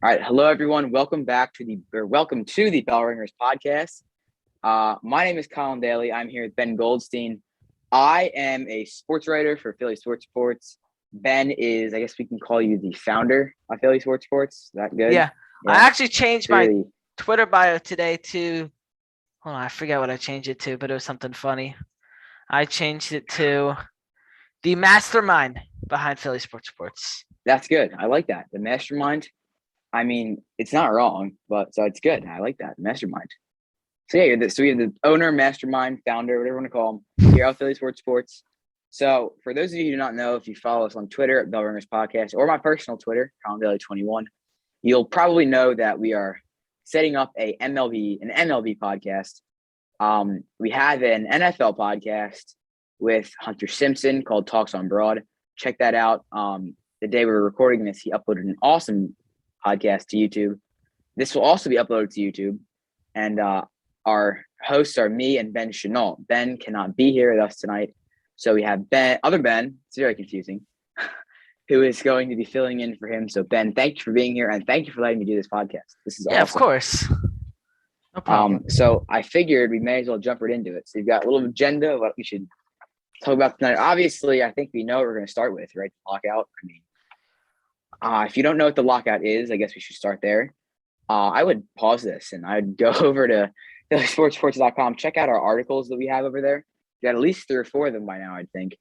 All right, hello everyone. Welcome to the Bell Ringers podcast. My name is Colin Daly. I'm here with Ben Goldstein. I am a sports writer for Philly Sports Sports. Ben is, I guess we can call you the founder of Philly Sports Sports. Is that good? Yeah, I Yeah. actually changed my Really, Twitter bio today to, hold on, I forget what I changed it to, but it was something funny. I changed it to the mastermind behind Philly Sports Sports. that's good. I like that. The mastermind. I mean, it's not wrong, but so it's good. I like that mastermind. So yeah, so we have the owner, mastermind, founder, whatever you want to call him, here at Philly Sports Sports. So for those of you who do not know, if you follow us on Twitter at Bell Ringers Podcast or my personal Twitter, Colin Daly 21, you'll probably know that we are setting up an MLB podcast. We have an NFL podcast with Hunter Simpson called Talks on Broad. Check that out. The day we were recording this, he uploaded an awesome podcast to YouTube. This will also be uploaded to YouTube. And our hosts are me and Ben Chenault. Ben cannot be here with us tonight. So we have other Ben, it's very confusing, who is going to be filling in for him. So Ben, thank you for being here and thank you for letting me do this podcast. This is awesome. Of course. No problem. So I figured we may as well jump right into it. So you've got a little agenda of what we should talk about tonight. Obviously, I think we know what we're going to start with, right? Lockout. I mean, if you don't know what the lockout is, I guess we should start there. I would pause this and I'd go over to phillysportsports.com, check out our articles that we have over there. We got at least 3 or 4 of them by now, I think.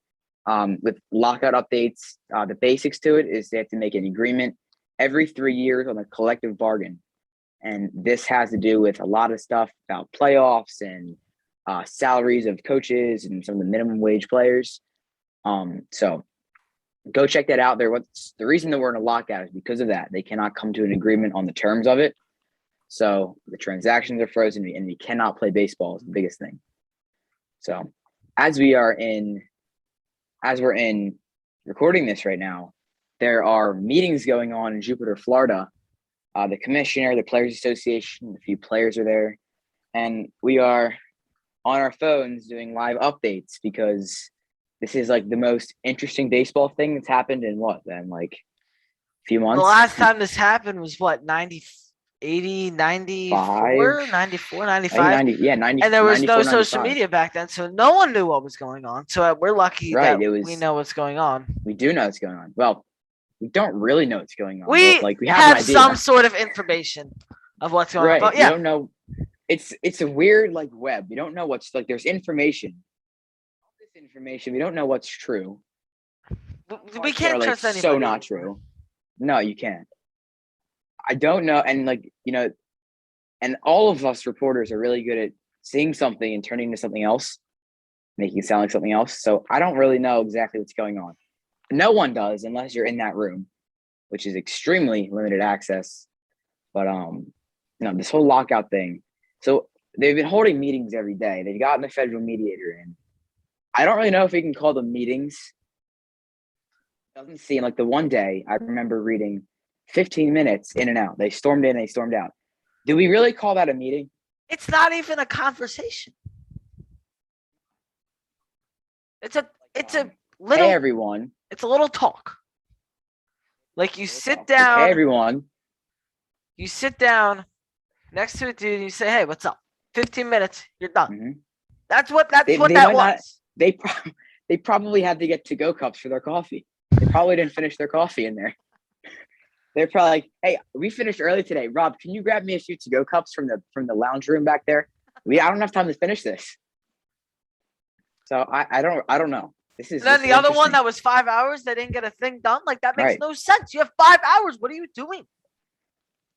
With lockout updates, the basics to it is they have to make an agreement every 3 years on a collective bargain. And this has to do with a lot of stuff about playoffs and salaries of coaches and some of the minimum wage players. So go check that out there. What's the reason that we're in a lockout is because of that. They cannot come to an agreement on the terms of it. So the transactions are frozen and we cannot play baseball is the biggest thing. So as we're in recording this right now, there are meetings going on in Jupiter, Florida. The commissioner, the Players Association, a few players are there. And we are on our phones doing live updates because this is like the most interesting baseball thing that's happened in what then? Like a few months? The last time this happened was what, 90, 80, 94, 94, 95? 90, yeah, 90. And there was no 94, social 95. media back then, so no one knew what was going on. So we're lucky that we know what's going on. We do know what's going on. Well, we don't really know what's going on. We have some sort of information of what's going on. But yeah, we don't know. It's a weird like web. We don't know what's like. There's information. All this information. We don't know what's true. We can't trust anybody. So not true. No, you can't. I don't know, and and all of us reporters are really good at seeing something and turning into something else, making it sound like something else. So I don't really know exactly what's going on. No one does unless you're in that room, which is extremely limited access. But this whole lockout thing. So they've been holding meetings every day. They've gotten a federal mediator in. I don't really know if we can call them meetings. It doesn't seem like the one day I remember reading 15 minutes in and out. They stormed in, they stormed out. Do we really call that a meeting? It's not even a conversation. It's a little. Hey, everyone. It's a little talk. Like you sit down. Hey, everyone. You sit down next to a dude and you say, "Hey, what's up?" 15 minutes, you're done. Mm-hmm. That's what that was. They probably had to get to-go cups for their coffee. They probably didn't finish their coffee in there. They're probably like, "Hey, we finished early today. Rob, can you grab me a few to-go cups from the lounge room back there? I don't have time to finish this." So I don't know. Then the other one that was 5 hours, they didn't get a thing done. Like that makes no sense. You have 5 hours. What are you doing?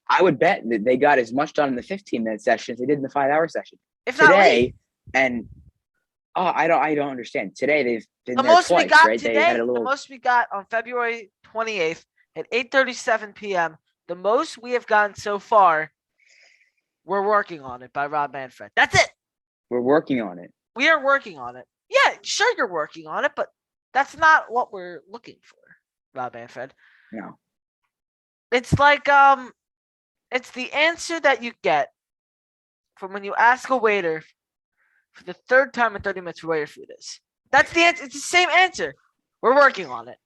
I would bet that they got as much done in the 15-minute session as they did in the 5-hour session. If not today, and I don't understand. Today they've been the there most twice, we got right? today. They had a little... The most we got on February 28th at 8:37 p.m. The most we have gotten so far. We're working on it by Rob Manfred. That's it. We're working on it. We are working on it. Yeah, sure you're working on it, but that's not what we're looking for, Rob Manfred. No. It's like it's the answer that you get from when you ask a waiter for the 3rd time in 30 minutes where your food is. That's the answer. It's the same answer. We're working on it.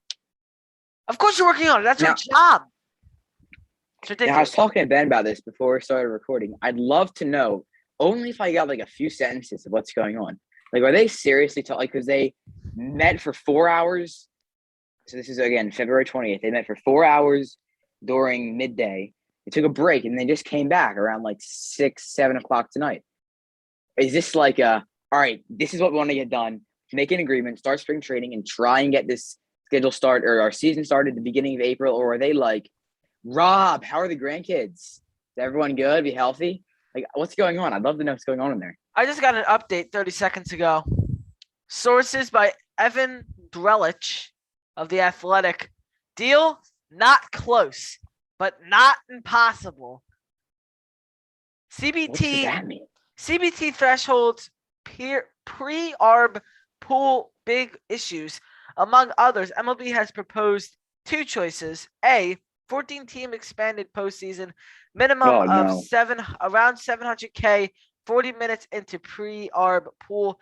Of course you're working on it. That's your job. It's Yeah, I was ridiculous. talking to Ben about this before we started recording. I'd love to know, only if I got like a few sentences of what's going on. Like, are they seriously talking? Like, because they met for 4 hours. So this is again February 20th. They met for 4 hours during midday. They took a break and they just came back around like 6, 7 o'clock tonight. Is this like all right, this is what we want to get done, make an agreement, start spring training, and try and get this schedule start or our season started at the beginning of April? Or are they like, Rob, how are the grandkids? Is everyone good? Be healthy? Like, what's going on? I'd love to know what's going on in there. I just got an update 30 seconds ago. Sources by Evan Drelich of The Athletic. Deal not close, but not impossible. What does CBT that mean? CBT thresholds pre-arb pool big issues. Among others, MLB has proposed two choices. A, 14-team expanded postseason, minimum Oh, of no. around 700K, 40 minutes into pre-arb pool.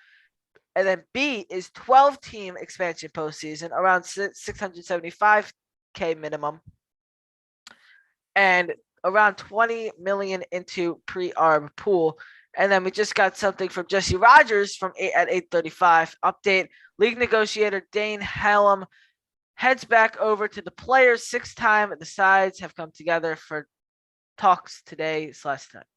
And then B is 12-team expansion postseason, around 675K minimum, and around 20 million into pre-arb pool. And then we just got something from Jesse Rogers at 8:35. Update: league negotiator Dane Hallam heads back over to the players. 6-time the sides have come together for talks today/tonight.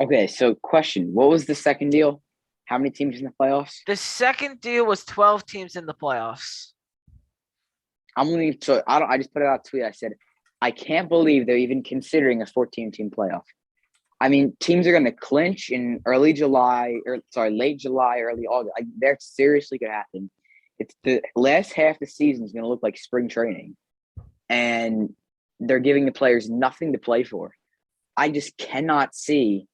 Okay, so question. What was the second deal? How many teams in the playoffs? The second deal was 12 teams in the playoffs. I just put out a tweet. I said, I can't believe they're even considering a 14-team playoff. I mean, teams are going to clinch in late July, early August. Like, they're seriously going to happen. It's the last half of the season is going to look like spring training, and they're giving the players nothing to play for. I just cannot see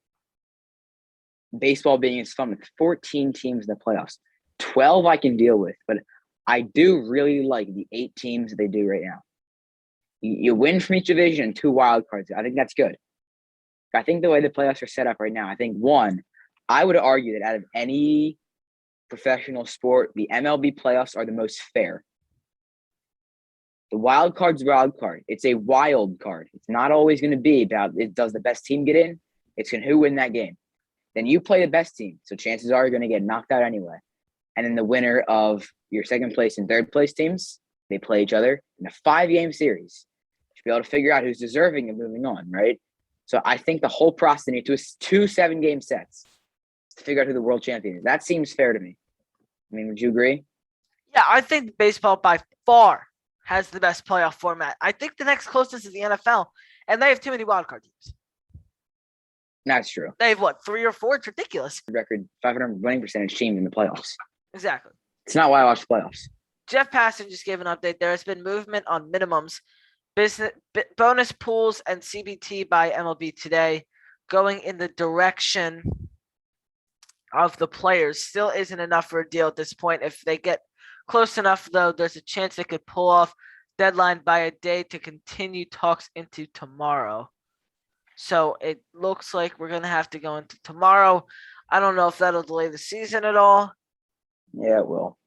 baseball being as fun with 14 teams in the playoffs. 12 I can deal with, but I do really like the 8 teams that they do right now. You win from each division and 2 wild cards. I think that's good. I think the way the playoffs are set up right now, I think I would argue that out of any professional sport, the MLB playoffs are the most fair. The wild card's wild card. It's a wild card. It's not always going to be about does the best team get in? It's going to who win that game. Then you play the best team. So chances are you're going to get knocked out anyway. And then the winner of your second place and third place teams, they play each other in a 5-game series. You should be able to figure out who's deserving of moving on, right? So I think the whole process needs to is 2 7-game sets to figure out who the world champion is. That seems fair to me. I mean, would you agree? Yeah, I think baseball by far has the best playoff format. I think the next closest is the NFL, and they have too many wildcard teams. That's true. They have what, 3 or 4? It's ridiculous. Record 500 winning percentage team in the playoffs. Exactly. It's not why I watch the playoffs. Jeff Passan just gave an update. There has been movement on minimums, bonus pools, and CBT by MLB today, going in the direction of the players. Still isn't enough for a deal at this point. If they get close enough, though, there's a chance they could pull off deadline by a day to continue talks into tomorrow. So it looks like we're going to have to go into tomorrow. I don't know if that'll delay the season at all. Yeah, it will.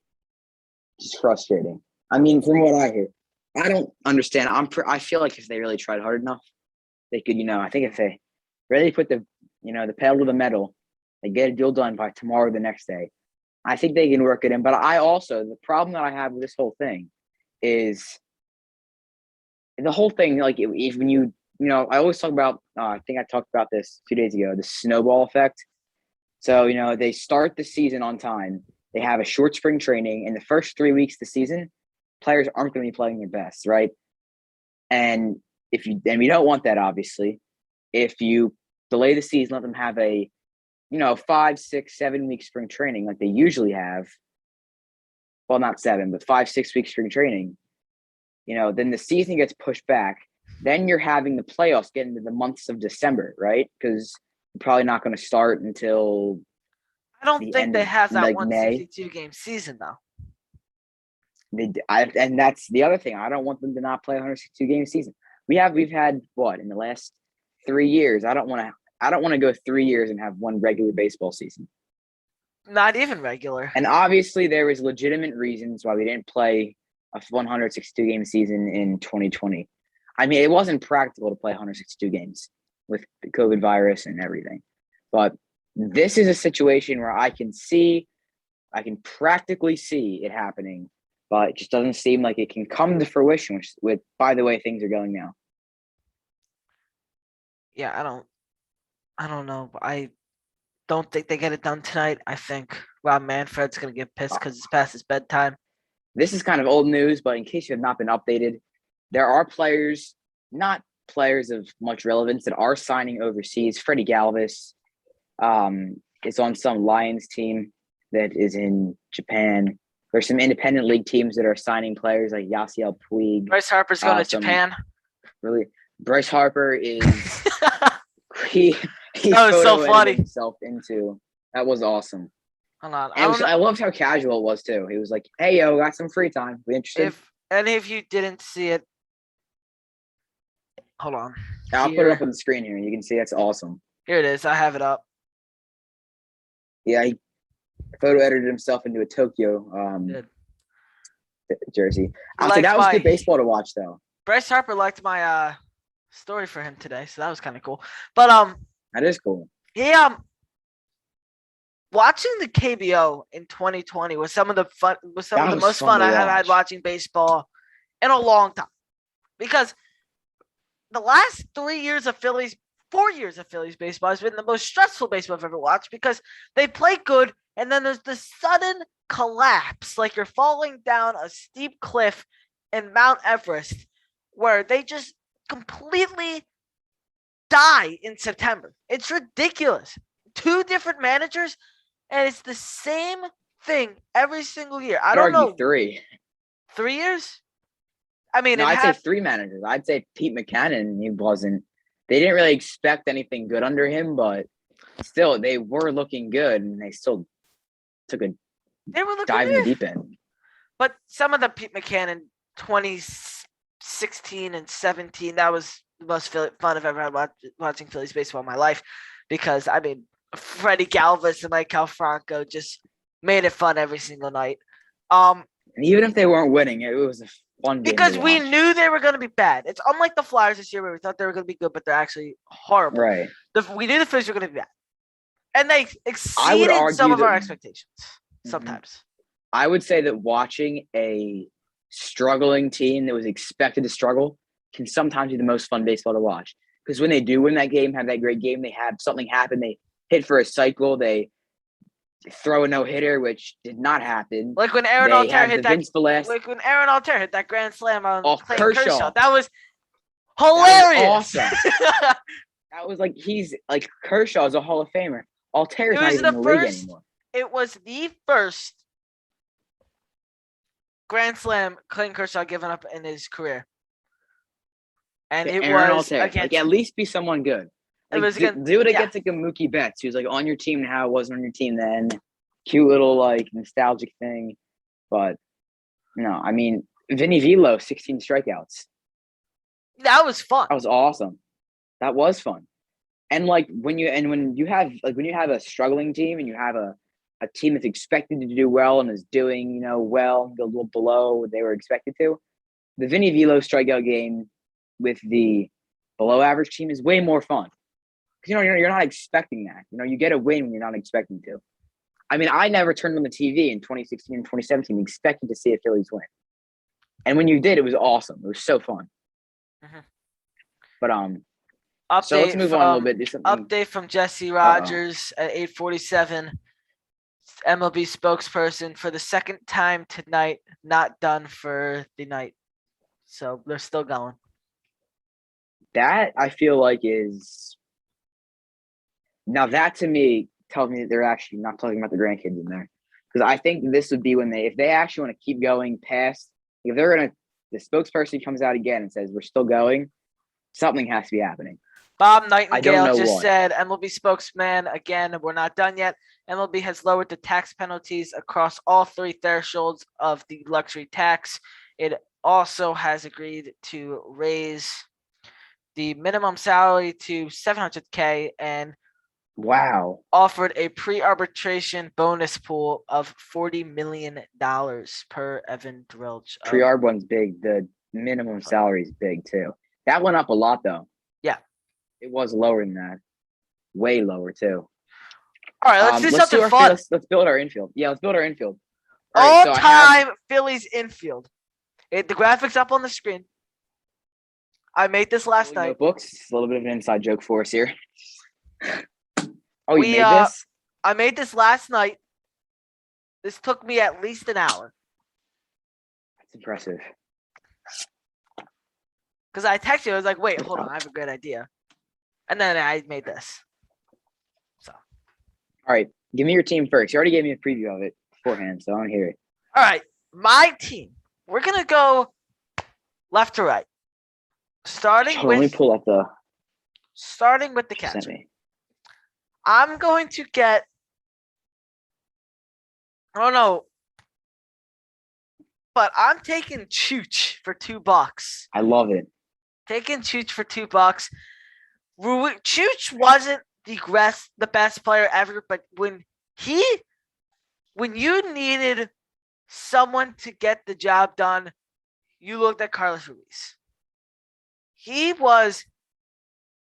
It's frustrating. I mean, from what I hear, I don't understand. I feel like if they really tried hard enough, they could, I think if they really put the pedal to the metal, they get a deal done by tomorrow or the next day, I think they can work it in. But the problem that I have with this whole thing is the whole thing, like if when I always talk about, I think I talked about this 2 days ago, the snowball effect. So, they start the season on time. They have a short spring training. In the first 3 weeks of the season, players aren't going to be playing their best, right? And we don't want that, obviously. If you delay the season, let them have a, 5, 6, 7 week spring training like they usually have. Well, not 7, but 5, 6 week spring training. Then the season gets pushed back. Then you're having the playoffs get into the months of December, right? Because you're probably not going to start until I don't think they have that like May. 162-game season, though. And that's the other thing. I don't want them to not play a 162-game season. We've had what in the last 3 years? I don't want to go 3 years and have one regular baseball season. Not even regular. And obviously, there was legitimate reasons why we didn't play a 162-game season in 2020. I mean, it wasn't practical to play 162 games with the COVID virus and everything. But this is a situation where I can practically see it happening, but it just doesn't seem like it can come to fruition with by the way things are going now. Yeah, I don't know. I don't think they get it done tonight. I think Rob Manfred's gonna get pissed because it's past his bedtime. This is kind of old news, but in case you have not been updated, there are players, not players of much relevance, that are signing overseas. Freddie Galvis is on some Lions team that is in Japan. There's some independent league teams that are signing players like Yasiel Puig. Bryce Harper's going to Japan. Really, Bryce Harper is he That was so photo edited funny. himself into that was awesome. Hold on. And I loved how casual it was too. He was like, "Hey yo, got some free time. We interested?" If any of you didn't see it, hold on. I'll put it up on the screen here. You can see that's awesome. Here it is. I have it up. Yeah, he photo edited himself into a Tokyo jersey. I'll say that was good baseball to watch though. Bryce Harper liked my story for him today, so that was kind of cool. But that is cool. Yeah, watching the KBO in 2020 was some of the most fun I have had watching baseball in a long time. Because the last 4 years of Phillies baseball has been the most stressful baseball I've ever watched because they play good and then there's this sudden collapse, like you're falling down a steep cliff in Mount Everest, where they just completely die in September. It's ridiculous. 2 different managers, and it's the same thing every single year. I don't know. 3. 3 years? I mean, no, I'd say 3 managers. I'd say Pete McCannon, they didn't really expect anything good under him, but still, they were looking good, and they still took a dive in the deep end. But some of the Pete McCannon 2016 and 17, that was the most fun I've ever had watching Phillies baseball in my life, because I mean, Freddie Galvis and Maikel Franco just made it fun every single night. And even if they weren't winning, it was a fun game because we knew they were going to be bad. It's unlike the Flyers this year where we thought they were going to be good, but they're actually horrible. Right. We knew the Phillies were going to be bad, and they exceeded some of our expectations. Sometimes I would say that watching a struggling team that was expected to struggle can sometimes be the most fun baseball to watch, because when they do win that game, have that great game, they have something happen, they hit for a cycle, they throw a no-hitter, which did not happen. Like when Aaron Altair hit that grand slam on Kershaw. That was hilarious. That was awesome. That was like, he's like, Kershaw's a Hall of Famer. Altair's not even in the league anymore. It was the first grand slam Clayton Kershaw given up in his career. And it Aaron was Altair. against, like, at least be someone good. Like, it was against, do it against like a Mookie Betts, who's like on your team now, wasn't on your team then. Cute little like nostalgic thing. But no, I mean, Vinny Velo, 16 strikeouts. That was fun. That was awesome. That was fun. And like when you have a struggling team and you have a team that's expected to do well and is doing, well, a little below what they were expected to, the Vinny Velo strikeout game with the below average team is way more fun. Because you're not expecting that. You get a win when you're not expecting to. I mean, I never turned on the TV in 2016 and 2017 expecting to see a Phillies win. And when you did, it was awesome. It was so fun. Mm-hmm. But so let's move on a little bit. Update from Jesse Rogers at 8:47. MLB spokesperson for the second time tonight, not done for the night. So they're still going. That I feel like is now that to me tells me that they're actually not talking about the grandkids in there, because I think this would be when if they actually want to keep going past, if the spokesperson comes out again and says we're still going, something has to be happening. Bob Nightingale just said, MLB spokesman, again, we're not done yet. MLB has lowered the tax penalties across all 3 thresholds of the luxury tax. It also has agreed to raise the minimum salary to $700K and offered a pre-arbitration bonus pool of $40 million per Evan Drelch. Pre-arb one's big. The minimum salary is big too. That went up a lot though. Yeah. It was lower than that. Way lower too. All right, let's do Let's something our fun. let's build our infield. Yeah, let's build our infield. All right, so I All-time Phillies infield. The graphics up on the screen. I made this last night. Notebooks. It's a little bit of an inside joke for us here. Oh, you We, made this? I made this last night. This took me at least an hour That's impressive. because I texted you. I was like, "Wait, hold on, I have a great idea," and then I made this. So, All right, give me your team first. You already gave me a preview of it beforehand, so I want to hear it. all right, my team. We're gonna go left to right, starting Hold on, let me with pull up the. the Sent catcher. me. I'm going to get. I don't know, but I'm taking Chooch for $2. I love it. Taking Chooch for $2. Chooch wasn't the best player ever, but when you needed someone to get the job done, you looked at Carlos Ruiz. He was.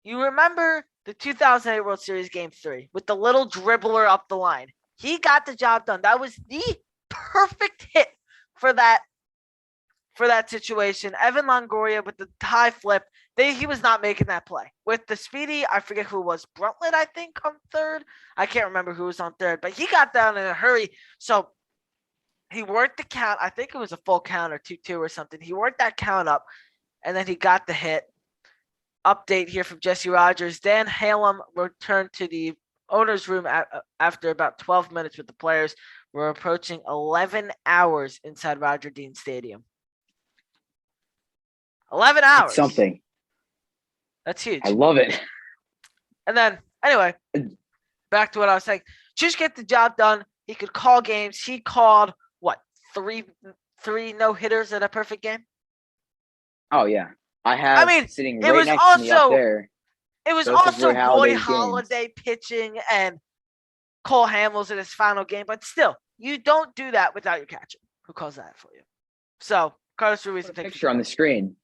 You remember the 2008 World Series Game 3 with the little dribbler up the line. He got the job done. That was the perfect hit for that situation. Evan Longoria with the high flip. He was not making that play. With the speedy, I forget who it was. Bruntlett, I think, on third. I can't remember who was on third, but he got down in a hurry. So he worked the count. I think it was a full count or 2-2 or something. He worked that count up, and then he got the hit. Update here from Jesse Rogers. Dan Halem returned to the owner's room after about 12 minutes with the players. We're approaching 11 hours inside Roger Dean Stadium. 11 hours. That's something. That's huge. I love it. And then, anyway, back to what I was saying. Just get the job done. He could call games. He called, what, three no-hitters in a perfect game? Oh, yeah. I have sitting right next to me up there. It was also Roy Halladay pitching and Cole Hamels in his final game. But still, you don't do that without your catcher who calls that for you. So, Carlos Ruiz. Put a picture on the screen.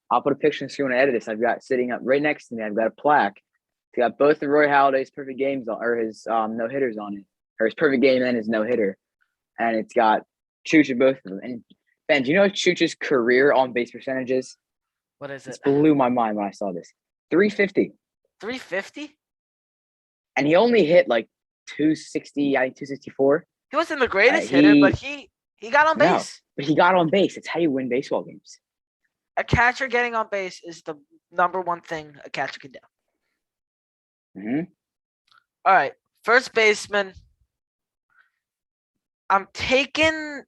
I'll put a picture on the screen when I edit this. I've got sitting up right next to me. I've got a plaque. It's got both of Roy Halladay's perfect games or his no-hitters on it. Or his perfect game and his no-hitter. And it's got Chooch in both of them. And Ben, do you know Chooch's career on base percentages? What is it? It blew my mind when I saw this. 350. 350? And he only hit like 260, I think 264. He wasn't the greatest hitter, but he got on base. But he got on base. It's how you win baseball games. A catcher getting on base is the number one thing a catcher can do. Mm-hmm. All right. First baseman. I'm taking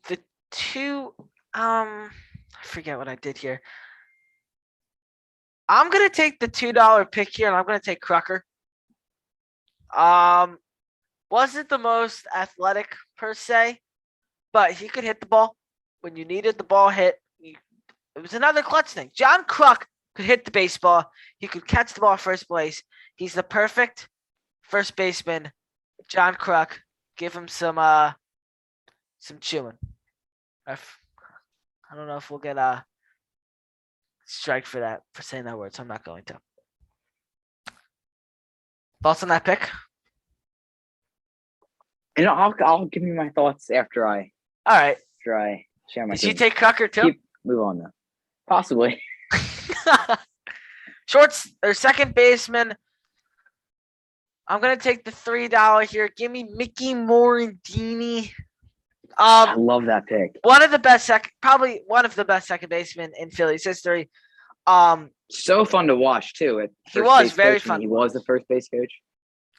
the two. I forget what I did here. I'm going to take the $2 pick here, and I'm going to take Crucker. Wasn't the most athletic per se, but he could hit the ball when you needed the ball hit. It was another clutch thing. John Kruk could hit the baseball. He could catch the ball first place. He's the perfect first baseman. John Kruk. Give him some chewing. I don't know if we'll get a strike for saying that word, so I'm not going to. Thoughts on that pick? You know, I'll give you my thoughts after I. All right. After I share my. Did you take Crucker too? Move on though. Possibly. Second baseman. I'm gonna take the $3 here. Give me Mickey Morandini. I love that pick. Probably one of the best second basemen in Phillies history. So fun to watch too. He was very fun. He was the first base coach.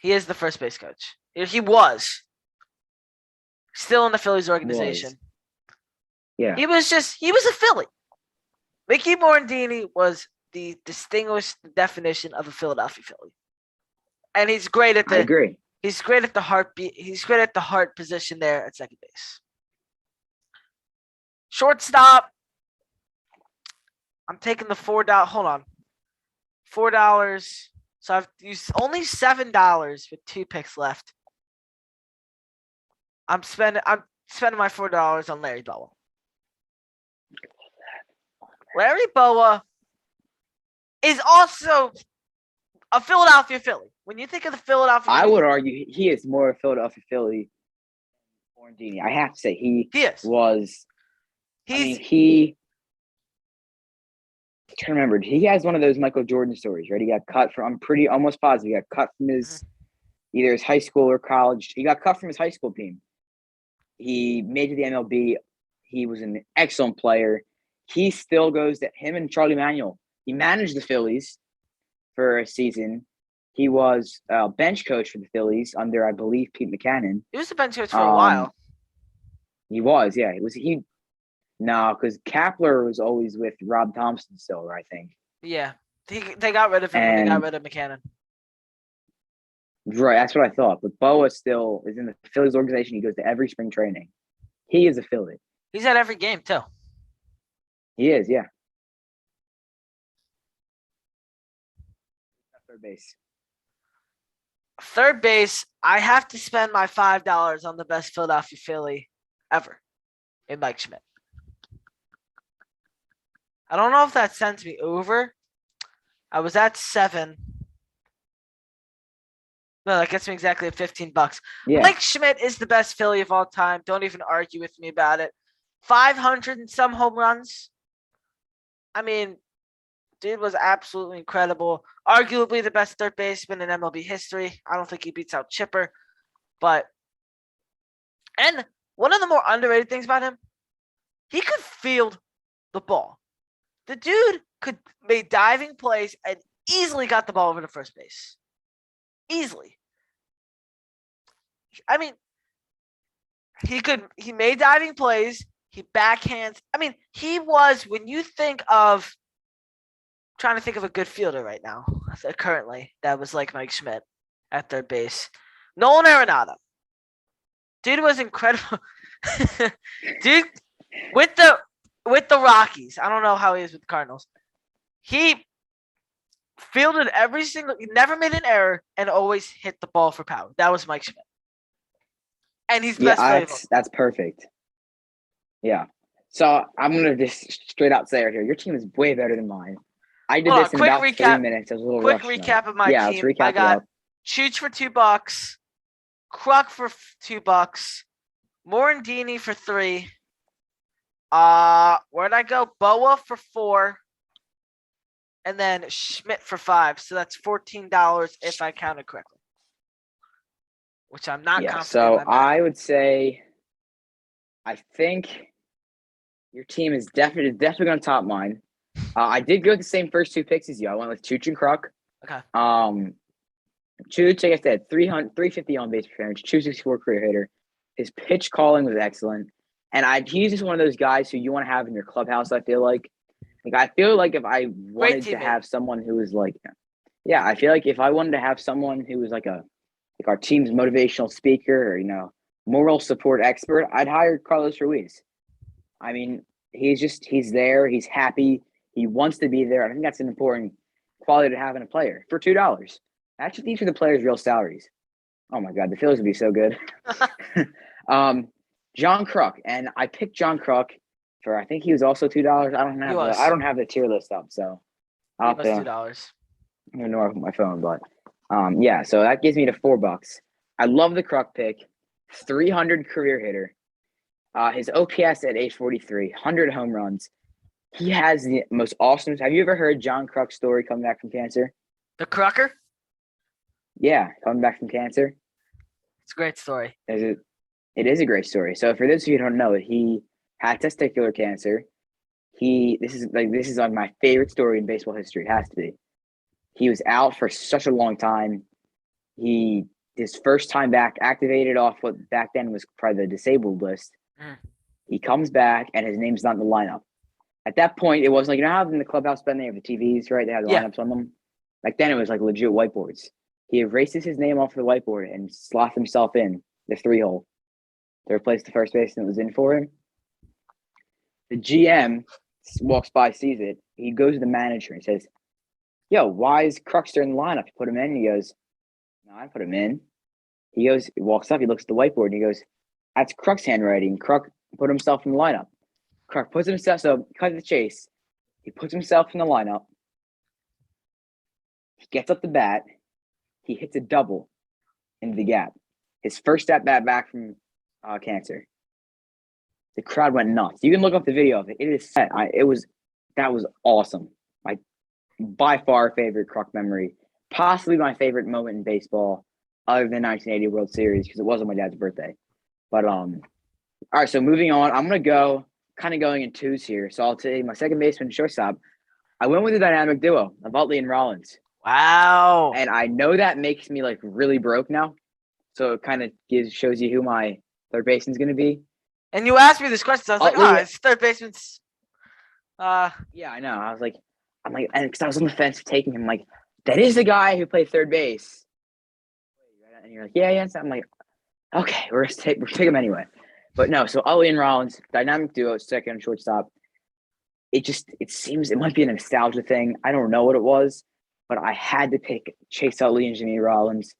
He is the first base coach. He was still in the Phillies organization. Yeah. He was a Philly. Mickey Morandini was the distinguished definition of a Philadelphia Philly. And he's great at I agree. He's great at the heartbeat. He's great at the heart position there at second base. Shortstop. I'm taking the $4. Hold on. $4. So I've used only $7 with 2 picks left. I'm spending my $4 on Larry Bowa. Larry Bowa is also a Philadelphia Philly. When you think of the Philadelphia, I would argue he is more a Philadelphia Philly than Morandini. I have to say he is. was. He's I can't remember. He has one of those Michael Jordan stories, right? He got cut from. I'm pretty almost positive he got cut from his either his high school or college. He got cut from his high school team. He made it to the MLB. He was an excellent player. He still goes to him and Charlie Manuel. He managed the Phillies for a season. He was a bench coach for the Phillies under, I believe, Pete Buchanan. he was a bench coach for a while. He was, yeah. No, because Kapler was always with Rob Thompson still, I think. Yeah. They got rid of him when they got rid of Buchanan. Right, that's what I thought. But Boa still is in the Phillies organization. He goes to every spring training. He is a Philly. He's at every game, too. He is, yeah. Third base. Third base, I have to spend my $5 on the best Philadelphia Philly ever in Mike Schmidt. I don't know if that sends me over. I was at 7. No, that gets me exactly at $15. Yeah. Mike Schmidt is the best Philly of all time. Don't even argue with me about it. 500 and some home runs. I mean, dude was absolutely incredible. Arguably the best third baseman in MLB history. I don't think he beats out Chipper. And one of the more underrated things about him, he could field the ball. The dude could make diving plays and easily got the ball over to first base. Easily. I mean, he made diving plays. He backhands. I mean, he was, when you think of, trying to think of a good fielder right now, currently, that was like Mike Schmidt at third base. Nolan Arenado. Dude was incredible. Dude, with the Rockies, I don't know how he is with the Cardinals. He fielded he never made an error and always hit the ball for power. That was Mike Schmidt. And he's the best. That's perfect. Yeah. So I'm gonna just straight out say right here, your team is way better than mine. I did this in about 3 minutes. It was a little quick rushed, recap of my team. Let's recap I got Chooch for $2, Kruk for $2, Morandini for $3. Where'd I go? Boa for $4. And then Schmidt for $5. So that's $14 if I counted correctly. Which I'm not confident. So I would say I think your team is definitely going to top mine. I did go with the same first 2 picks as you. I went with Chooch and Kruk. Okay. Chooch, like I said, 350 on base percentage, 264 career hitter. His pitch calling was excellent. And he's just one of those guys who you want to have in your clubhouse, I feel like. I feel like if I wanted to have someone who was like, I feel like if I wanted to have someone who was like our team's motivational speaker or, moral support expert, I'd hire Carlos Ruiz. I mean, he's there. He's happy. He wants to be there. I think that's an important quality to have in a player for $2. Actually, these are the players' real salaries. Oh my God, the Phillies would be so good. John Kruk, and I picked John Kruk for I think he was also $2. I don't have the tier list up, so I'll have to, $2. I don't know my phone, but so that gives me to $4. I love the Kruk pick. 300 career hitter. His OPS at age 43, 100 home runs. He has the most awesome. Have you ever heard John Kruk's story coming back from cancer? The Krucker? Yeah, coming back from cancer. It's a great story. It is a great story. So for those of you who don't know it, he had testicular cancer. This is like my favorite story in baseball history. It has to be. He was out for such a long time. His first time back, activated off what back then was probably the disabled list. He comes back and his name's not in the lineup. At that point, it wasn't like, how in the clubhouse then they have the TVs, right? They have the lineups on them. Back then, it was like legit whiteboards. He erases his name off the whiteboard and slots himself in the 3-hole to replace the first baseman that was in for him. The GM walks by, sees it. He goes to the manager and says, "Yo, why is Krukster in the lineup? You put him in?" He goes, "No, I put him in." He walks up, he looks at the whiteboard, and he goes, "That's Kruk's handwriting. Kruk put himself in the lineup." Kruk puts himself, so cut to the chase. He puts himself in the lineup. gets up the bat. He hits a double into the gap. His first at bat back from cancer. The crowd went nuts. You can look up the video of it. It is set. That was awesome. My by far favorite Kruk memory. Possibly my favorite moment in baseball, other than the 1980 World Series, because it wasn't my dad's birthday. But all right. So moving on, I'm gonna go kind of going in twos here. So I'll take my second baseman and shortstop. I went with the dynamic duo of Utley and Rollins. Wow. And I know that makes me like really broke now. So it kind of shows you who my third baseman's going to be. And you asked me this question, so I was like, Utley- it's third baseman's. Yeah, I know. I'm like, and because I was on the fence of taking him, like, that is the guy who played third base. And you're like, yeah. So I'm like, okay, we're take him anyway. But no, so Utley and Rollins, dynamic duo, second and shortstop. It seems it might be a nostalgia thing. I don't know what it was, but I had to pick Chase Utley and Jimmy Rollins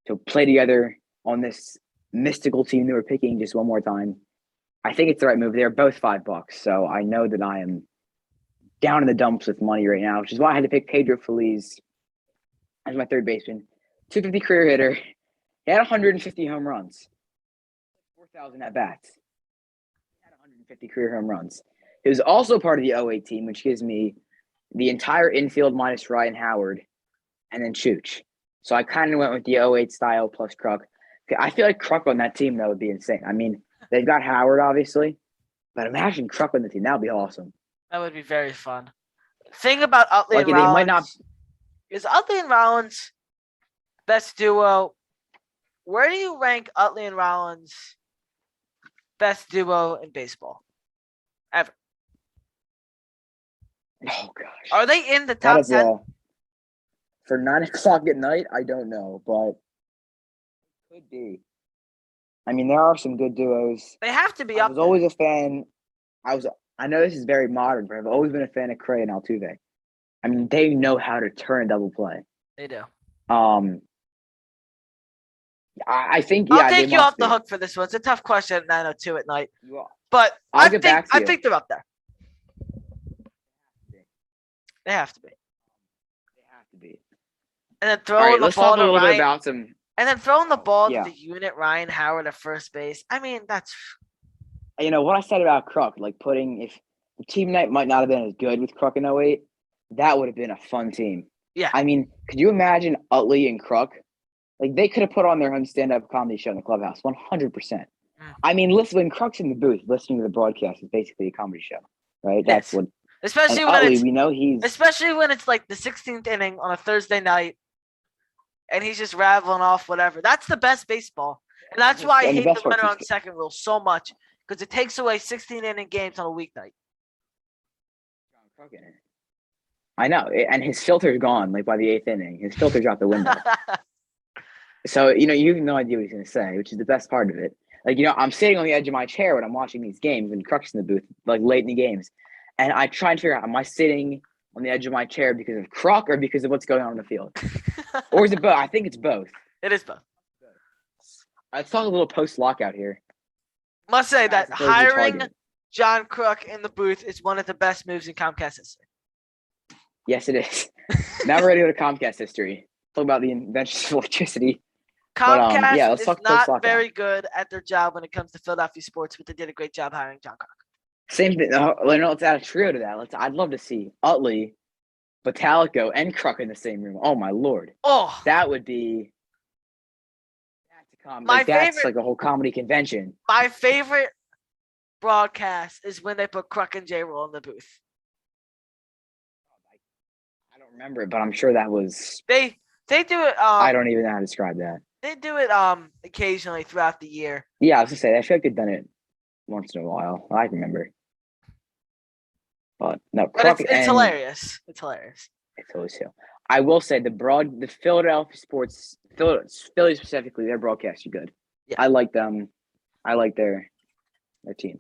to play together on this mystical team they were picking just one more time. I think it's the right move. They're both $5, so I know that I am down in the dumps with money right now, which is why I had to pick Pedro Feliz as my third baseman. 250 career hitter. He had 150 home runs. 4,000 at bats. He had 150 career home runs. He was also part of the 08 team, which gives me the entire infield minus Ryan Howard and then Chooch. So I kind of went with the 08 style plus Kruk. I feel like Kruk on that team, though, would be insane. I mean, they've got Howard, obviously, but imagine Kruk on the team. That would be awesome. That would be very fun. Thing about Utley Like, and they Rollins might not. is Utley and Rollins best duo. Where do you rank Utley and Rollins best duo in baseball ever? Oh, gosh. Are they in the That top is 10? for 9 o'clock at night, I don't know, but could be. I mean, there are some good duos. They have to be I up was there. always a fan. I know this is very modern, but I've always been a fan of Cray and Altuve. I mean, they know how to turn a double play. They do. I think I'll they take you must off the be. hook for this one. It's a tough question at 9:02 at night, You are. but I'll I get think back to you. they're up there. They have to be. They have to be. And then All throwing right, the let's ball talk a to little bit Ryan, about some. and then throwing the ball Yeah. to the unit Ryan Howard at first base. I mean, that's You know what I said about Kruk, like putting if the team night might not have been as good with Kruk in 08, that would have been a fun team. Yeah. I mean, could you imagine Utley and Kruk? Like they could have put on their own stand-up comedy show in the clubhouse, 100%. I mean, listen, when Kruk's in the booth, listening to the broadcast is basically a comedy show, right? That's what. especially And when Utley, it's we know he's. especially when it's like the 16th inning on a Thursday night, and he's just rattling off whatever. That's the best baseball, and that's why I And the hate best the part runner is- on second rule so much because it takes away 16-inning games on a weeknight. I know, and his filter's gone. Like by the 8th inning, his filter's out the window. So you have no idea what he's going to say, which is the best part of it. Like I'm sitting on the edge of my chair when I'm watching these games, and Kruk's in the booth, like late in the games, and I try and figure out: am I sitting on the edge of my chair because of Kruk or because of what's going on in the field, or is it both? I think it's both. It is both. Let's talk a little post-lockout here. Must say that That's a Thursday hiring target. John Kruk in the booth is one of the best moves in Comcast history. Yes, it is. Now we're ready to go to Comcast history. Talk about the inventions of electricity. Comcast let's is talk not post-lockout. very good at their job when it comes to Philadelphia sports, but they did a great job hiring John Kruk. Same thing. Let's add a trio to that. I'd love to see Utley, Batalico, and Kruk in the same room. Oh my lord, Oh, that would be. That's My that's favorite- like a whole comedy convention. my favorite broadcast is when they put Kruk and J-Roll in the booth. I don't remember it, but I'm sure that was. They do it. I don't even know how to describe that. They do it occasionally throughout the year. Yeah, I was gonna say I feel like they've done it once in a while. I remember, but no, But Kruk it's and hilarious. It's hilarious. It's always too. I will say the Philadelphia sports, Philly specifically, their broadcasts are good. Yeah. I like them. I like their team.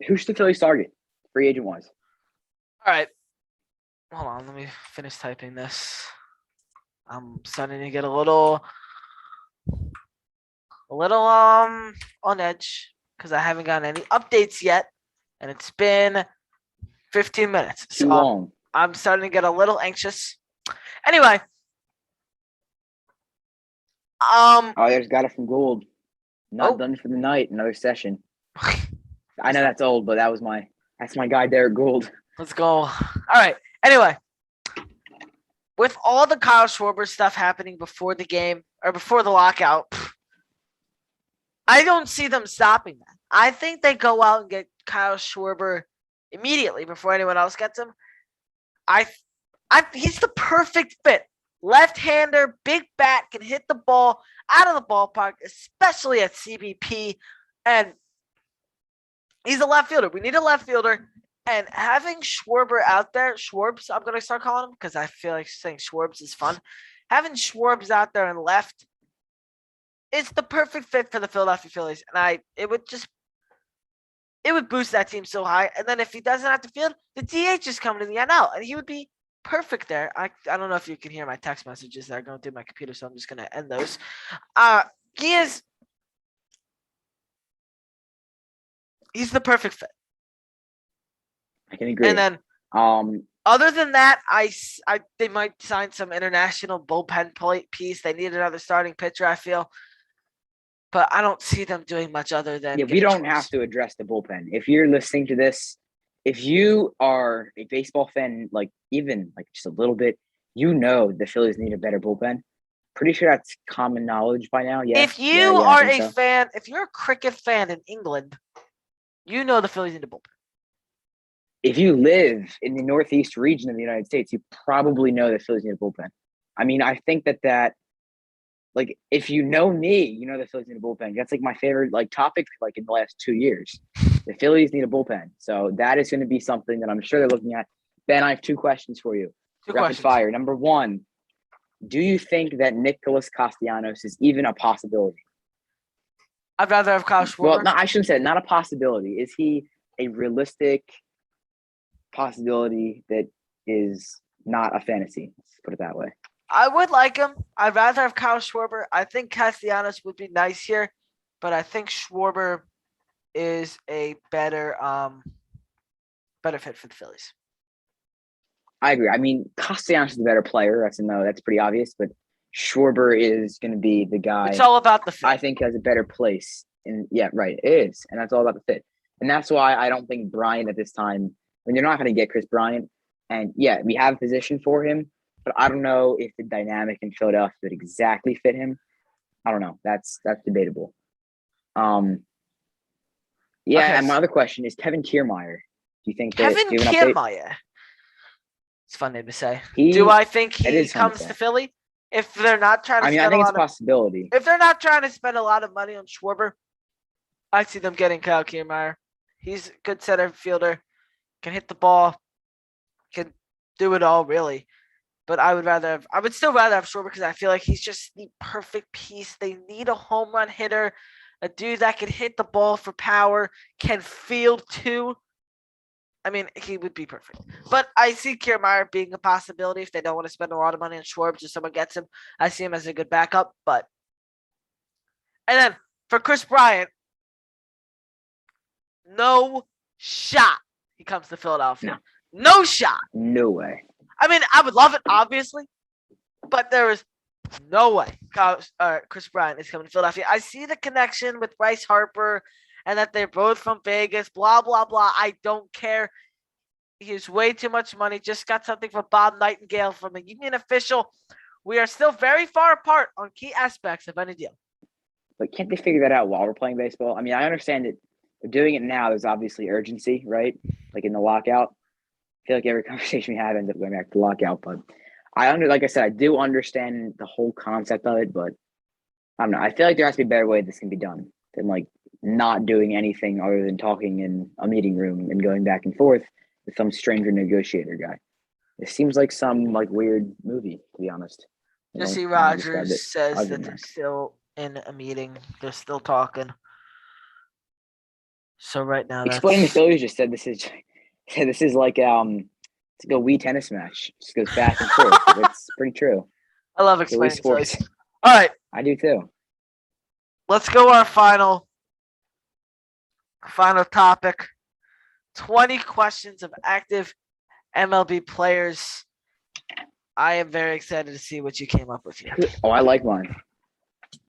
Who's the Phillies target, free agent wise? All right. Hold on. Let me finish typing this. I'm starting to get a little on edge because I haven't gotten any updates yet, and it's been 15 minutes. Too So long. I'm starting to get a little anxious. Anyway, Oh, there's got it from Gould. Not Oh. done for the night. Another session. I know that's old, but that's my guy, Derek Gould. Let's go. All right. Anyway, with all the Kyle Schwarber stuff happening before the game or before the lockout, I don't see them stopping that. I think they go out and get Kyle Schwarber immediately before anyone else gets him. He's the perfect fit. Left-hander, big bat, can hit the ball out of the ballpark, especially at CBP. And he's a left fielder. We need a left fielder. And having Schwarber out there, Schwarbs, I'm going to start calling him because I feel like saying Schwarbs is fun. Having Schwarbs out there and left, it's the perfect fit for the Philadelphia Phillies. And it would boost that team so high. And then if he doesn't have to field, the DH is coming to the NL, and he would be perfect there. I don't know if you can hear my text messages that are going through my computer, so I'm just going to end those. He's the perfect fit. I can agree. And then, other than that, they might sign some international bullpen piece. They need another starting pitcher, I feel. But I don't see them doing much other than. Yeah, we don't have to address the bullpen. If you're listening to this, if you are a baseball fan, even just a little bit, the Phillies need a better bullpen. Pretty sure that's common knowledge by now. Yeah. If you are a fan, if you're a cricket fan in England, the Phillies need a bullpen. If you live in the Northeast region of the United States, you probably know the Phillies need a bullpen. I mean, I think that if you know me, the Phillies need a bullpen. That's my favorite topic in the last 2 years. The Phillies need a bullpen. So that is going to be something that I'm sure they're looking at. Ben, I have 2 questions for you. Rapid fire. Number 1, do you think that Nicholas Castellanos is even a possibility? I'd rather have Kyle Schwarber. Well, no, I shouldn't say it. Not a possibility. Is he a realistic possibility that is not a fantasy? Let's put it that way. I would like him. I'd rather have Kyle Schwarber. I think Castellanos would be nice here, but I think Schwarber is a better fit for the Phillies. I agree. I mean, Castellanos is the better player. That's pretty obvious, but Schwarber is going to be the guy. It's all about the fit. I think has a better place. And yeah, right. It is. And that's all about the fit. And that's why I don't think Bryant at this time, when you're not going to get Chris Bryant. And yeah, we have a position for him, but I don't know if the dynamic in Philadelphia would exactly fit him. I don't know. That's debatable. Okay. And my other question is Kevin Kiermaier. Do you think Kevin Kiermaier? It's a fun name to say. Do I think he comes to Philly? If they're not trying to I think it's a possibility. If they're not trying to spend a lot of money on Schwarber, I see them getting Kyle Kiermaier. He's a good center fielder, can hit the ball, can do it all really. But I would still rather have Schwarber because I feel like he's just the perfect piece. They need a home run hitter, a dude that can hit the ball for power, can field too. I mean, he would be perfect. But I see Kiermaier being a possibility if they don't want to spend a lot of money on Schwarber, just someone gets him. I see him as a good backup. And then for Chris Bryant, no shot he comes to Philadelphia. No shot. No way. I mean, I would love it, obviously, but there is no way Chris Bryant is coming to Philadelphia. I see the connection with Bryce Harper and that they're both from Vegas, blah, blah, blah. I don't care. He's way too much money. Just got something from Bob Nightingale from a union official. We are still very far apart on key aspects of any deal. But can't they figure that out while we're playing baseball? I mean, I understand that they're doing it now. There's obviously urgency, right? In the lockout. I feel like every conversation we have ends up going back to lockout. But like I said, I do understand the whole concept of it, but I don't know. I feel like there has to be a better way this can be done than not doing anything other than talking in a meeting room and going back and forth with some stranger negotiator guy. It seems like some weird movie, to be honest. Jesse Rogers says that they're still in a meeting. They're still talking. So right now, Explain the Phillies just said this is like it's like a Wii tennis match. Just goes back and forth. It's pretty true. I love explaining sports. All right. I do too. Let's go our final topic. 20 questions of active MLB players. I am very excited to see what you came up with here. Oh, I like mine.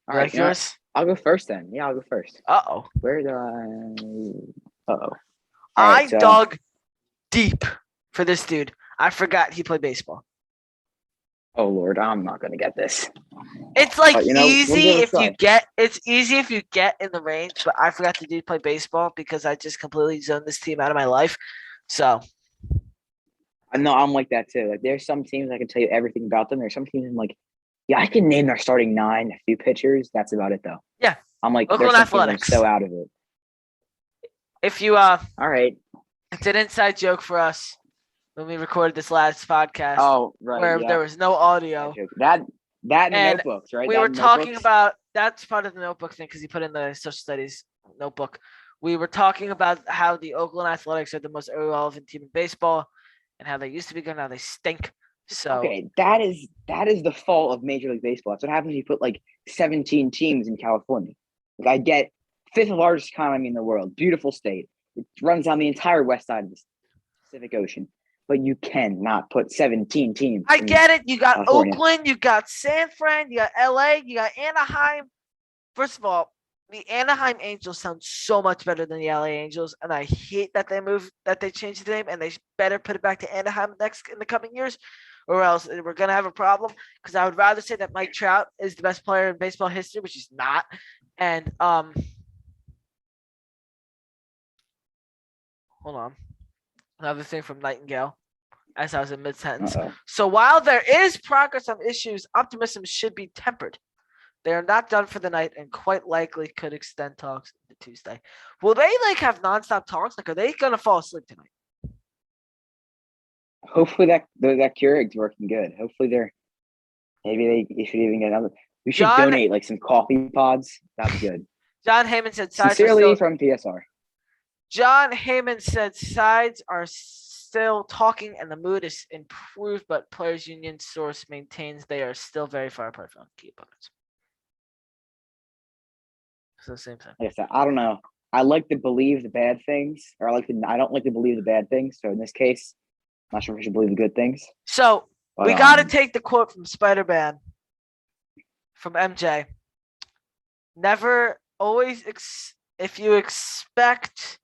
All You right, like yours? I'll go first then. Yeah, I'll go first. Uh-oh. Where do I? Uh-oh. All I right, so dug deep for this dude. I forgot he played baseball. oh Lord, I'm not gonna get this. It's like But, we'll easy give it a if you try. get it's easy if you get in the range, but I forgot the dude play baseball because I just completely zoned this team out of my life. So I know I'm like that too. Like there's some teams I can tell you everything about them. There's some teams I'm like, yeah, I can name their starting 9, a few pitchers. That's about it though. yeah, I'm like, Oakland there's some teams I'm Athletics. so out of it. If you All right. it's an inside joke for us when we recorded this last podcast Oh, right. where Yeah. there was no audio. That and the And notebooks, right? we That were and talking notebooks. about that's part of the notebook thing because he put in the social studies notebook. We were talking about how the Oakland Athletics are the most irrelevant team in baseball and how they used to be good, now they stink. So Okay, that is the fault of Major League Baseball. That's what happens when you put like 17 teams in California. Like I get 5th largest economy in the world, beautiful state. It runs down the entire west side of the Pacific Ocean, but you cannot put 17 teams. I get it. You got California. Oakland, you got San Fran, you got LA, you got Anaheim. First of all, the Anaheim Angels sound so much better than the LA Angels, and I hate that they changed the name, and they better put it back to Anaheim in the coming years, or else we're gonna have a problem. Because I would rather say that Mike Trout is the best player in baseball history, which he's not, and hold on, another thing from Nightingale. As I was in mid-sentence. Uh-oh. So while there is progress on issues, optimism should be tempered. They are not done for the night and quite likely could extend talks to Tuesday. Will they have nonstop talks? Are they gonna fall asleep tonight? Hopefully that Keurig's working good. Hopefully maybe they should even get another. We should donate like some coffee pods. That'd be good. John Heyman said Sincerely from PSR. John Heyman said sides are still talking and the mood is improved, but players union source maintains they are still very far apart from key opponents. So the same thing. Like I said, I don't know. I like to believe the bad things, or I don't like to believe the bad things. So in this case, I'm not sure if we should believe the good things. So But, we got to take the quote from Spider-Man from MJ. Never always if you expect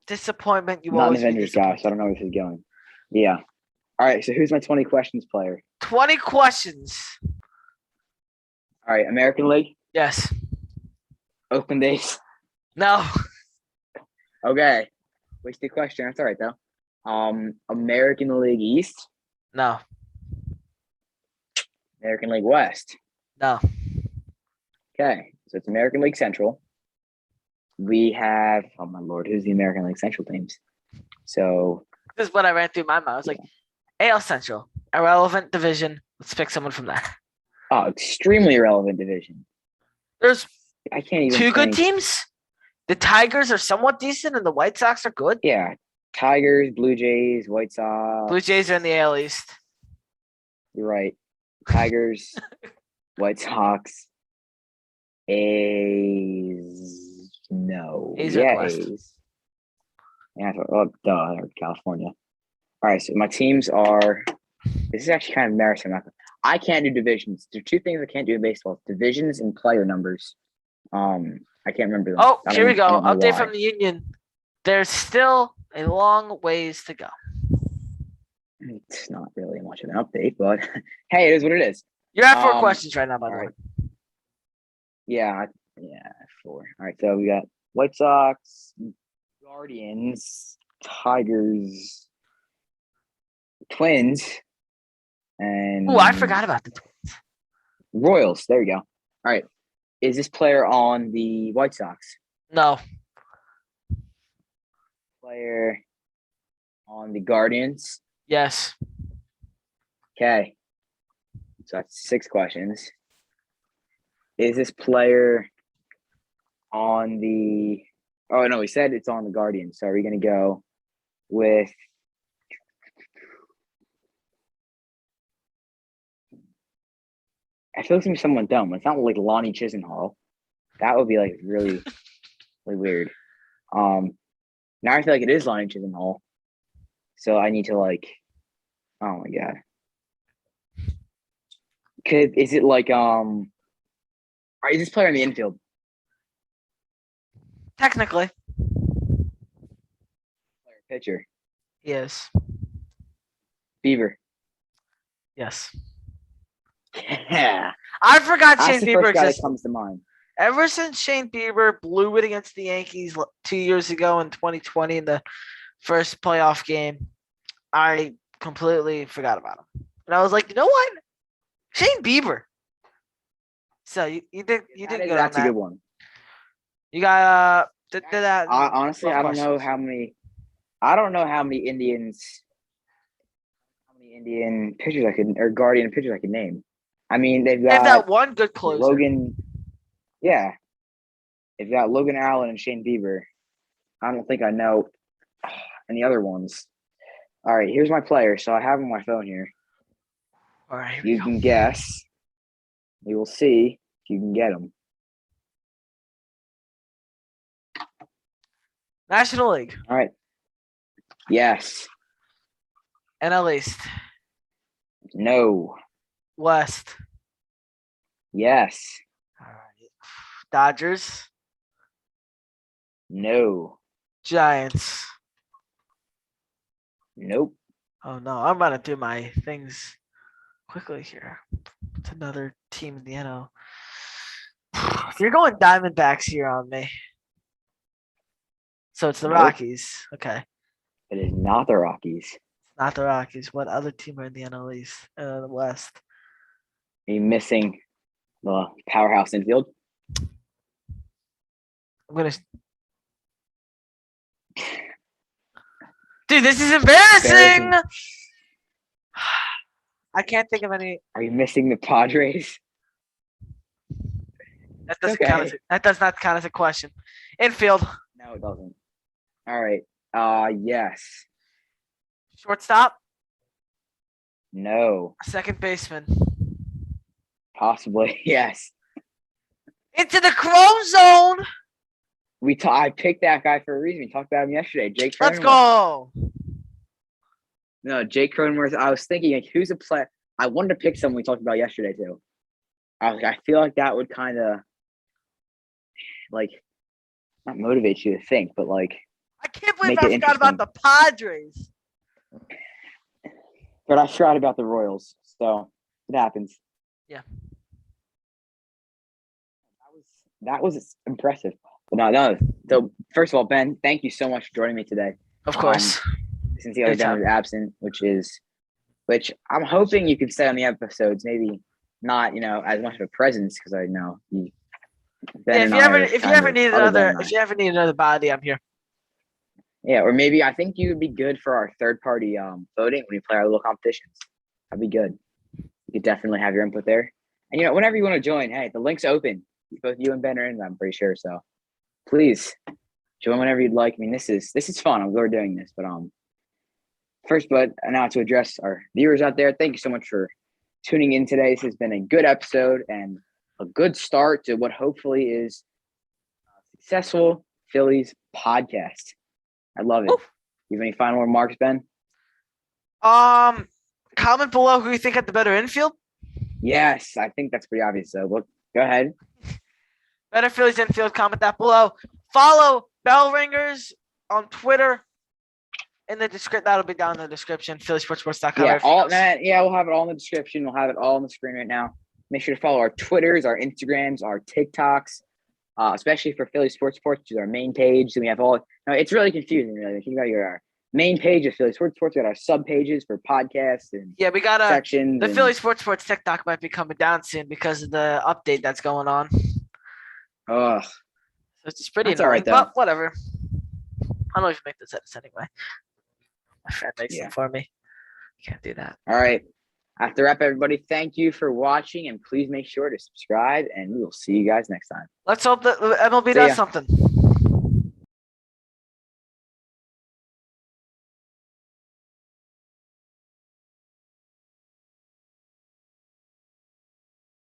disappointment, you not always an be Avengers guy, disappointed. so I don't know where this is going. Yeah. All right. So who's my 20 questions player? 20 questions. All right. American League. Yes. Oakland A's. No. Okay. Wasted question. That's all right though. American League East. No. American League West. No. Okay. So it's American League Central. We have, oh my Lord, who's the American League Central teams? So This is what I ran through my mind. I was like, AL Central, irrelevant division. Let's pick someone from there. oh, extremely irrelevant division. There's I can't even two good think. teams. The Tigers are somewhat decent, and the White Sox are good. Yeah. Tigers, Blue Jays, White Sox. Blue Jays are in the AL East. You're right. Tigers, White Sox, A's. No. A's are in the West. A's. Yeah, they're California. All right, so my teams are. This is actually kind of embarrassing. I can't do divisions. There are two things I can't do in baseball: divisions and player numbers. I can't remember them. Oh, here we go. I don't know Update why. from the union. There's still a long ways to go. It's not really much of an update, but hey, it is what it is. You're at 4 questions right now, by the way. Yeah, 4. All right, so we got White Sox, Guardians, Tigers, Twins, and Ooh, I forgot about the Twins. Royals. There you go. All right, is this player on the White Sox? No. Player on the Guardians? Yes. Okay, so that's 6 questions. Is this player on the? Oh no, we said it's on the Guardians. So are we going to go with? I feel like it's gonna be someone dumb. It's not like Lonnie Chisenhall. That would be like really, really weird. Now I feel like it is Lonnie Chisenhall. So I need to like Oh my god. Is it like is this player in the infield? Technically, Player, pitcher. yes. Beaver. Yes. Yeah. I forgot That's Shane the Bieber first guy that existed. comes to mind. Ever since Shane Bieber blew it against the Yankees 2 years ago in 2020 in the first playoff game, I completely forgot about him. And I was like, you know what? Shane Bieber. So you did good on That's a that. good one. You got did that. Honestly, rough I don't know questions. how many. I don't know how many Indian pitchers I could or Guardian pitchers I could name. I mean, they've They have got that one good closer. Logan. Yeah, they've got Logan Allen and Shane Bieber. I don't think I know any other ones. All right, here's my player. So I have him on my phone here. All right, You can guess. We will see if you can get him. National League, All right. Yes. NL East, No. West. Yes. All right. Dodgers, No. Giants. Nope. Oh no, I'm about to do my things quickly here. It's another team in the NL. You're going Diamondbacks here on me. So it's the Nope. Rockies. Okay. It is not the Rockies. Not the Rockies. What other team are in the NL East? The West. Are you missing the powerhouse infield? I'm gonna. Dude, this is embarrassing. I can't think of any. Are you missing the Padres? That doesn't count. That does not count as a question. Infield. No, it doesn't. All right. Yes. Shortstop. No. Second baseman. Possibly. Yes. Into the Chrome Zone. I picked that guy for a reason. We talked about him yesterday. Jake Let's Cronenworth. go. No, Jake Cronenworth. I was thinking, like, who's a player? I wanted to pick someone we talked about yesterday too. I feel like that would kind of like not motivate you to think, but like I can't believe make I it forgot about the Padres. But I forgot about the Royals, so it happens. Yeah. That was impressive. But no. So first of all, Ben, thank you so much for joining me today. Of course. Since the other Ben was absent, which I'm hoping you can stay on the episodes. Maybe not, as much of a presence because I know you. If you ever need another body, I'm here. Yeah, or maybe I think you would be good for our third party voting when we play our little competitions. That'd be good. You could definitely have your input there. And whenever you want to join, hey, the link's open. Both you and Ben are in, I'm pretty sure. So please join whenever you'd like. I mean, this is fun. I'm glad we're doing this. But first, but now to address our viewers out there, thank you so much for tuning in today. This has been a good episode and a good start to what hopefully is a successful Phillies podcast. I love it. You have any final remarks, Ben? Comment below who you think had the better infield. Yes, I think that's pretty obvious. So go ahead. Better Phillies infield. Comment that below. Follow Bell Ringers on Twitter. In the description, that'll be down in the description. PhillySportsSports.com. Yeah, we'll have it all in the description. We'll have it all on the screen right now. Make sure to follow our Twitters, our Instagrams, our TikToks, especially for Philly Sports Sports, which is our main page. So we have all. No, it's really confusing. Really, think about our main page of Philly Sports Sports. We got our sub pages for podcasts and we got sections. The Philly Sports Sports TikTok might be coming down soon because of the update that's going on. Oh, so it's just pretty that's annoying, all right, though. but whatever. I don't even make this edits anyway. My friend makes them for me. Can't do that. All right. After wrap, everybody, thank you for watching, and please make sure to subscribe, and we will see you guys next time. Let's hope that MLB does something.